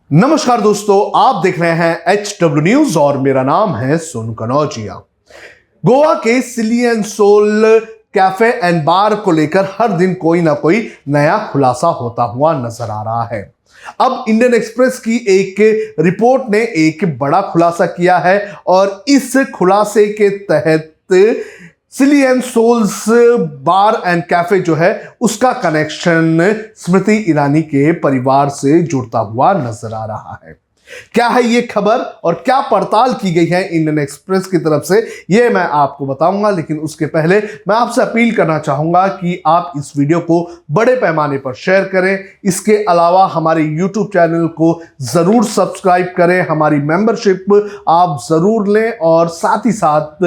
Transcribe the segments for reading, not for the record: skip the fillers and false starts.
नमस्कार दोस्तों, आप देख रहे हैं HW न्यूज और मेरा नाम है सोनू कनौजिया। गोवा के Silly and Soul Cafe and Bar को लेकर हर दिन कोई ना कोई नया खुलासा होता हुआ नजर आ रहा है। अब इंडियन एक्सप्रेस की एक रिपोर्ट ने एक बड़ा खुलासा किया है और इस खुलासे के तहत silly and souls bar and cafe जो है उसका कनेक्शन स्मृति ईरानी के परिवार से जुड़ता हुआ नजर आ रहा है। क्या है ये खबर और क्या पड़ताल की गई है इंडियन एक्सप्रेस की तरफ से, ये मैं आपको बताऊंगा। लेकिन उसके पहले मैं आपसे अपील करना चाहूंगा कि आप इस वीडियो को बड़े पैमाने पर शेयर करें। इसके अलावा हमारे YouTube चैनल को जरूर सब्सक्राइब करें, हमारी मेंबरशिप आप जरूर लें और साथ ही साथ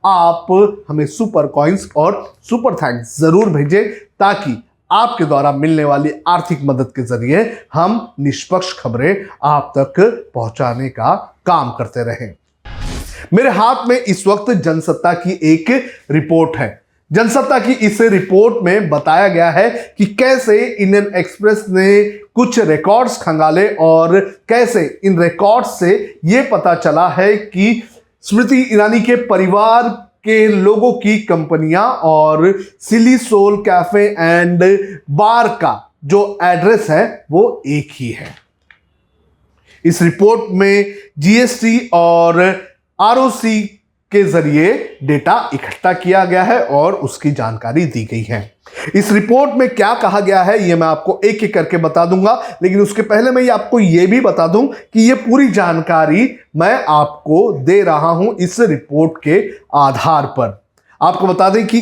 आप हमें सुपर कॉइंस और सुपर थैंक्स जरूर भेजें ताकि आपके द्वारा मिलने वाली आर्थिक मदद के जरिए हम निष्पक्ष खबरें आप तक पहुंचाने का काम करते रहें। मेरे हाथ में इस वक्त जनसत्ता की एक रिपोर्ट है। जनसत्ता की इस रिपोर्ट में बताया गया है कि कैसे इंडियन एक्सप्रेस ने कुछ रिकॉर्ड्स खंगाले और कैसे इन रिकॉर्ड्स से यह पता चला है कि स्मृति ईरानी के परिवार के लोगों की कंपनियां और सिली सोल कैफे एंड बार का जो एड्रेस है वो एक ही है। इस रिपोर्ट में जीएसटी और आरओसी के जरिए डेटा इकट्ठा किया गया है और उसकी जानकारी दी गई है। इस रिपोर्ट में क्या कहा गया है ये मैं आपको एक एक करके बता दूंगा, लेकिन उसके पहले मैं आपको ये भी बता दूं कि ये पूरी जानकारी मैं आपको दे रहा हूं इस रिपोर्ट के आधार पर। आपको बता दें कि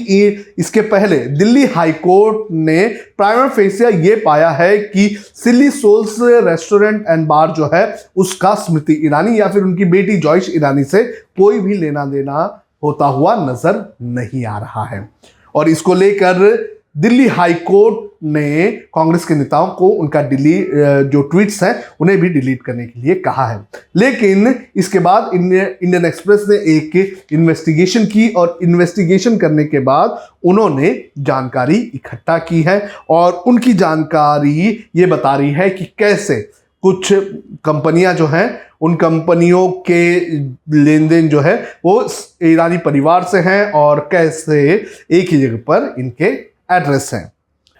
इसके पहले दिल्ली हाई कोर्ट ने प्राइमा फेसिया ये पाया है कि सिली सोल्स रेस्टोरेंट एंड बार जो है उसका स्मृति ईरानी या फिर उनकी बेटी जॉयश ईरानी से कोई भी लेना देना होता हुआ नजर नहीं आ रहा है। और इसको लेकर दिल्ली हाई कोर्ट ने कांग्रेस के नेताओं को उनका जो ट्वीट्स हैं उन्हें भी डिलीट करने के लिए कहा है। लेकिन इसके बाद इंडियन एक्सप्रेस ने एक इन्वेस्टिगेशन की और इन्वेस्टिगेशन करने के बाद उन्होंने जानकारी इकट्ठा की है और उनकी जानकारी ये बता रही है कि कैसे कुछ कंपनियां जो हैं उन कंपनियों के लेन देन जो है वो ईरानी परिवार से हैं और कैसे एक ही जगह पर इनके एड्रेस हैं।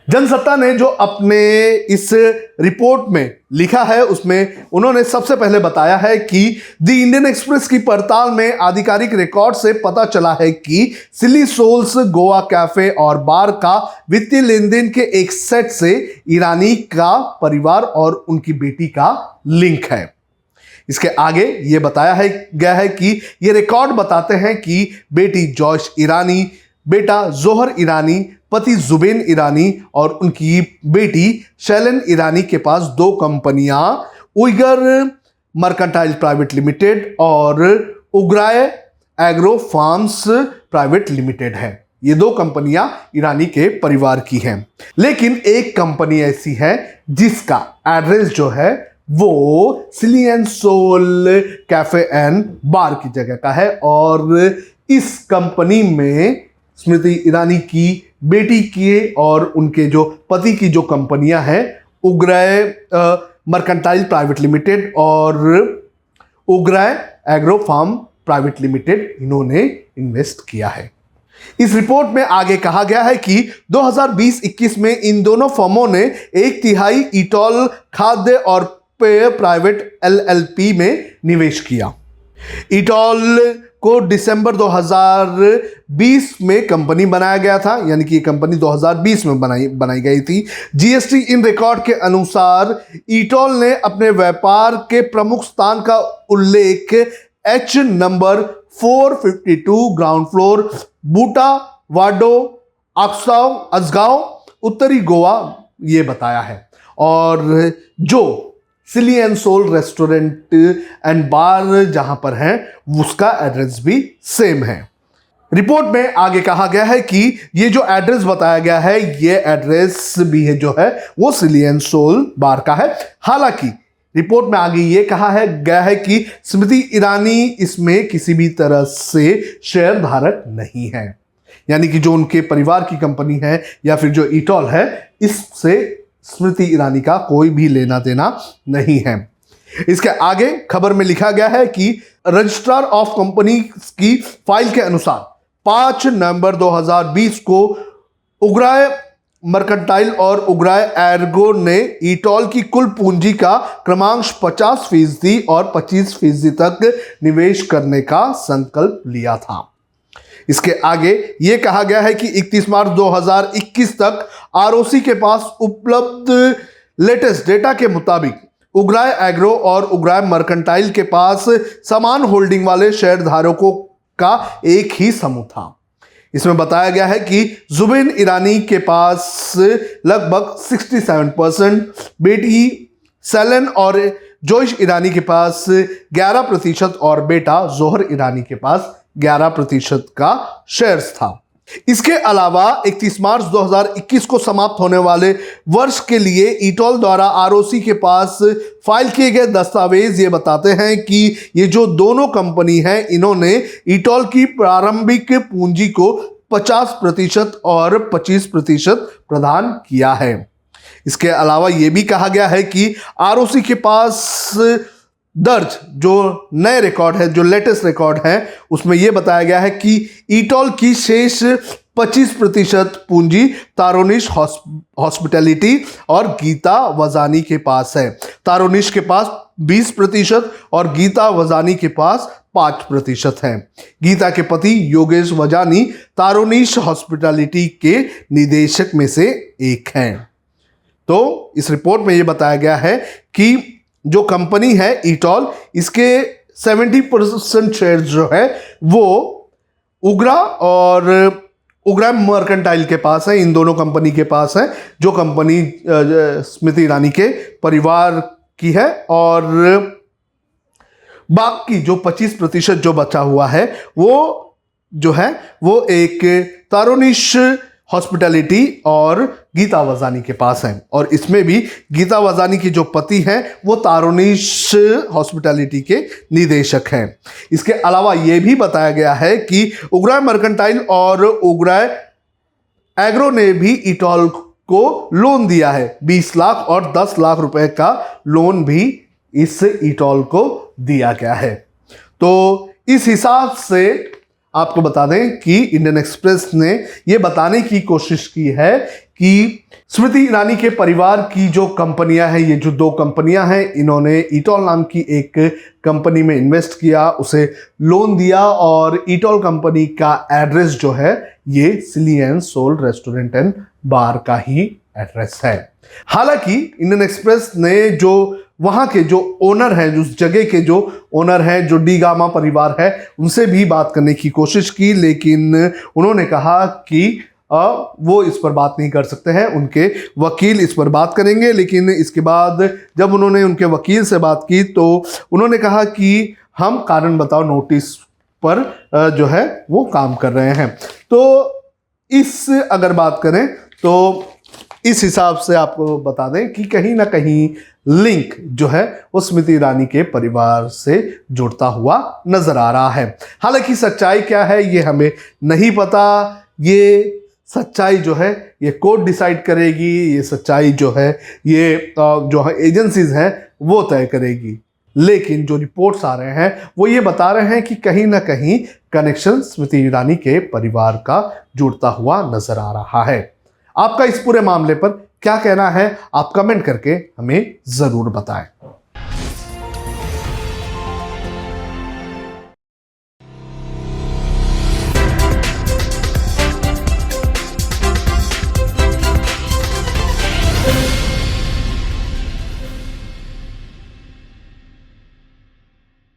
जनसत्ता ने जो अपने इस रिपोर्ट में लिखा है उसमें उन्होंने सबसे पहले बताया है कि द इंडियन एक्सप्रेस की पड़ताल में आधिकारिक रिकॉर्ड से पता चला है कि सिली सोल्स गोवा कैफे और बार का वित्तीय लेन देन के एक सेट से ईरानी का परिवार और उनकी बेटी का लिंक है। इसके आगे ये बताया गया है कि ये रिकॉर्ड बताते हैं कि बेटी जॉयश ईरानी, बेटा जोहर ईरानी, पति जुबेन ईरानी और उनकी बेटी शैलन ईरानी के पास दो कंपनियां उइगर मर्केंटाइल प्राइवेट लिमिटेड और उग्राय एग्रो फार्म्स प्राइवेट लिमिटेड है। ये दो कंपनियां ईरानी के परिवार की हैं। लेकिन एक कंपनी ऐसी है जिसका एड्रेस जो है वो Silly and Soul Cafe and Bar की जगह का है और इस कंपनी में स्मृति ईरानी की बेटी की और उनके जो पति की जो कंपनियां हैं उग्राय मर्केंटाइल प्राइवेट लिमिटेड और उग्राय एग्रो फार्म प्राइवेट लिमिटेड इन्होंने इन्वेस्ट किया है। इस रिपोर्ट में आगे कहा गया है कि 2020-21 में इन दोनों फर्मों ने 1/3 ईटॉल खाद्य और पेय प्राइवेट LLP में निवेश किया। ईटॉल को दिसंबर 2020 में कंपनी बनाया गया था, यानी कि ये कंपनी 2020 में बनाई गई थी। जीएसटी इन रिकॉर्ड के अनुसार ईटॉल ने अपने व्यापार के प्रमुख स्थान का उल्लेख H number 452 ground floor Boota Vaddo Assagao उत्तरी गोवा ये बताया है और जो Silly and Soul restaurant and bar जहां पर है उसका एड्रेस भी सेम है। रिपोर्ट में आगे कहा गया है कि ये जो एड्रेस बताया गया है ये एड्रेस भी है जो है वो सिली एंड सोल बार का है। हालांकि रिपोर्ट में आगे ये कहा गया है कि स्मृति ईरानी इसमें किसी भी तरह से शेयर धारक नहीं है, यानी कि जो उनके परिवार की कंपनी है या फिर जो ईटॉल है इससे स्मृति ईरानी का कोई भी लेना देना नहीं है। इसके आगे खबर में लिखा गया है कि रजिस्ट्रार ऑफ कंपनी की फाइल के अनुसार 5 नवंबर 2020 को उग्राय मर्केंटाइल और उग्राय एर्गो ने ईटॉल की कुल पूंजी का क्रमांश 50% और 25% तक निवेश करने का संकल्प लिया था। इसके आगे यह कहा गया है कि 31 मार्च 2021 तक आरओसी के पास उपलब्ध लेटेस्ट डेटा के मुताबिक उग्राय एग्रो और उग्राय मर्केंटाइल के पास समान होल्डिंग वाले शेयर धारकों का एक ही समूह था। इसमें बताया गया है कि जुबिन ईरानी के पास लगभग 67%, बेटी सेलन और जोइश ईरानी के पास 11% और बेटा जोहर ईरानी के पास 11% का शेयर्स था। इसके अलावा 31 मार्च 2021 को समाप्त होने वाले वर्ष के लिए ईटॉल द्वारा आरओसी के पास फाइल किए गए दस्तावेज ये बताते हैं कि ये जो दोनों कंपनी हैं इन्होंने ईटॉल की प्रारंभिक पूंजी को 50% और 25% प्रदान किया है। इसके अलावा ये भी कहा गया है कि आरओसी के पास दर्ज जो नए रिकॉर्ड है, जो लेटेस्ट रिकॉर्ड है, उसमें यह बताया गया है कि ईटॉल की शेष 25% पूंजी तारोनिश हॉस्पिटैलिटी और गीता वजानी के पास है। तारोनिश के पास 20% और गीता वजानी के पास 5% है। गीता के पति योगेश वजानी तारोनिश हॉस्पिटैलिटी के निदेशक में से एक हैं। तो इस रिपोर्ट में यह बताया गया है कि जो कंपनी है ईटॉल, इसके 70% शेयर जो है वो उग्रा और उग्रा मर्केंटाइल के पास है। इन दोनों कंपनी के पास है, जो कंपनी स्मृति ईरानी के परिवार की है, और बाकी जो 25% जो बचा हुआ है वो जो है वो एक तारोनिश हॉस्पिटैलिटी और गीता वजानी के पास है। और इसमें भी गीता वजानी के जो पति हैं वो तारोनिश हॉस्पिटैलिटी के निदेशक हैं। इसके अलावा ये भी बताया गया है कि उग्राय मर्केंटाइल और उग्राय एग्रो ने भी ईटॉल को लोन दिया है। 20 लाख और 10 लाख रुपए का लोन भी इस ईटॉल को दिया गया है। तो इस हिसाब से आपको बता दें कि इंडियन एक्सप्रेस ने यह बताने की कोशिश की है कि स्मृति ईरानी के परिवार की जो कंपनियां हैं, ये जो दो कंपनियां हैं, इन्होंने ईटॉल नाम की एक कंपनी में इन्वेस्ट किया, उसे लोन दिया, और ईटॉल कंपनी का एड्रेस जो है ये Silly and Soul restaurant and bar का ही एड्रेस है। हालांकि इंडियन एक्सप्रेस ने जो वहां के जो ओनर हैं, उस जगह के जो ओनर हैं, जो डी गामा परिवार है, उनसे भी बात करने की कोशिश की, लेकिन उन्होंने कहा कि वो इस पर बात नहीं कर सकते हैं, उनके वकील इस पर बात करेंगे। लेकिन इसके बाद जब उन्होंने उनके वकील से बात की तो उन्होंने कहा कि हम कारण बताओ नोटिस पर जो है वो काम कर रहे हैं। तो इस अगर बात करें तो इस हिसाब से आपको बता दें कि कहीं ना कहीं लिंक जो है वो स्मृति ईरानी के परिवार से जुड़ता हुआ नजर आ रहा है। हालांकि सच्चाई क्या है ये हमें नहीं पता, ये सच्चाई जो है ये कोर्ट डिसाइड करेगी, ये सच्चाई जो है ये जो है एजेंसीज हैं वो तय करेगी। लेकिन जो रिपोर्ट्स आ रहे हैं वो ये बता रहे हैं कि कहीं ना कहीं कनेक्शन स्मृति ईरानी के परिवार का जुड़ता हुआ नजर आ रहा है। आपका इस पूरे मामले पर क्या कहना है, आप कमेंट करके हमें जरूर बताएं।